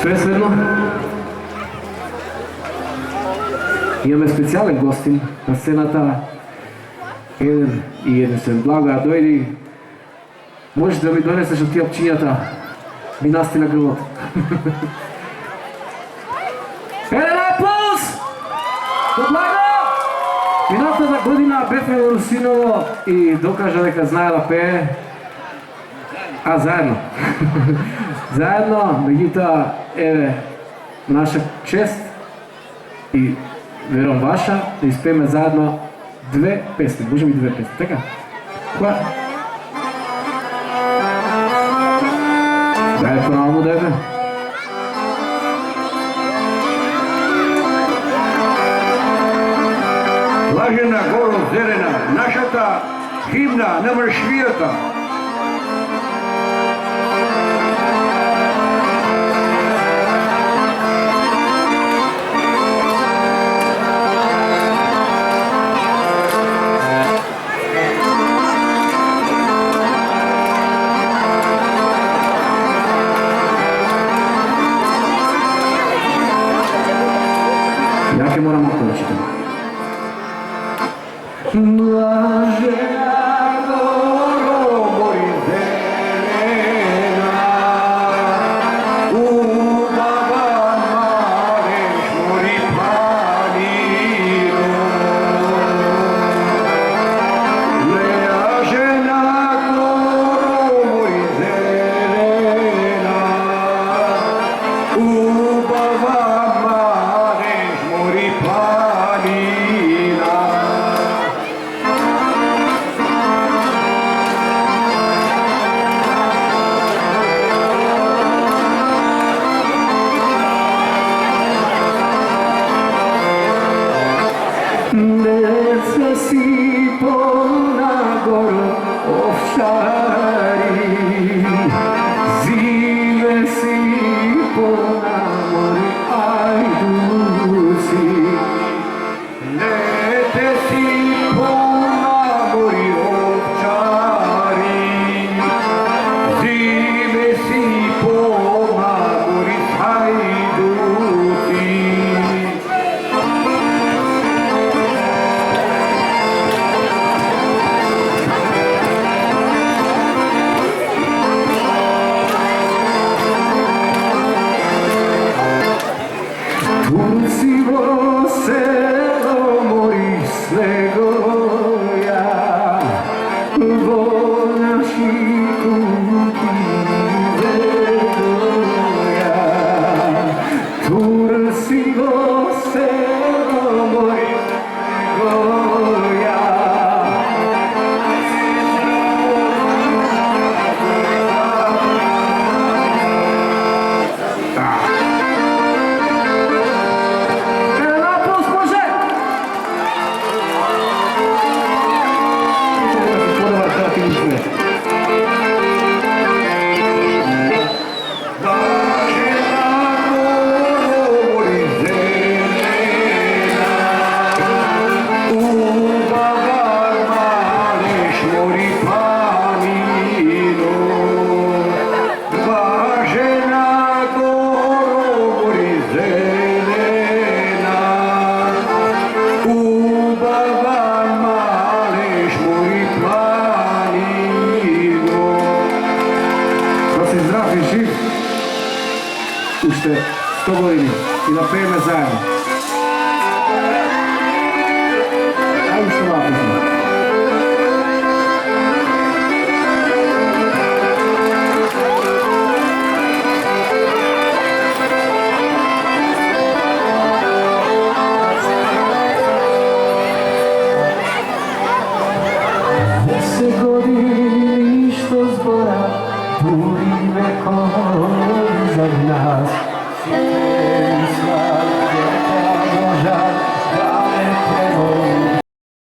Presledno imаме специален гостин на сцената. Еден се блага, дойди. Можеш да ми донесеш от тия пчинята. Ми насти на гръбот. Еден аплауз! Блага! Минатата година бевме во Русиново и докажа дека знае да пее. А заедно. Заедно, меѓутоа е наша чест и верувам ваша да испееме заедно две песни. Може би две песни, така? Која? Дај понаваму да е. Блажена горо зелена, нашата химна на мршвијата. Ја ќе морам малку да читам. Блажена Горо мој зелена, убава мареш мори панино. Блажена горо мој зелена, убава мареш мори панина. Deca si polna goro ovčari, zime si polna mori ajduci. Lete si polna gori ovčari, zime si polna gori hajduci. Turci vo selo mori snegoja, vo naši kuki vedoja. Turci vo selo mori snegoja. Уште 100 години и да пееме заедно. Ајде што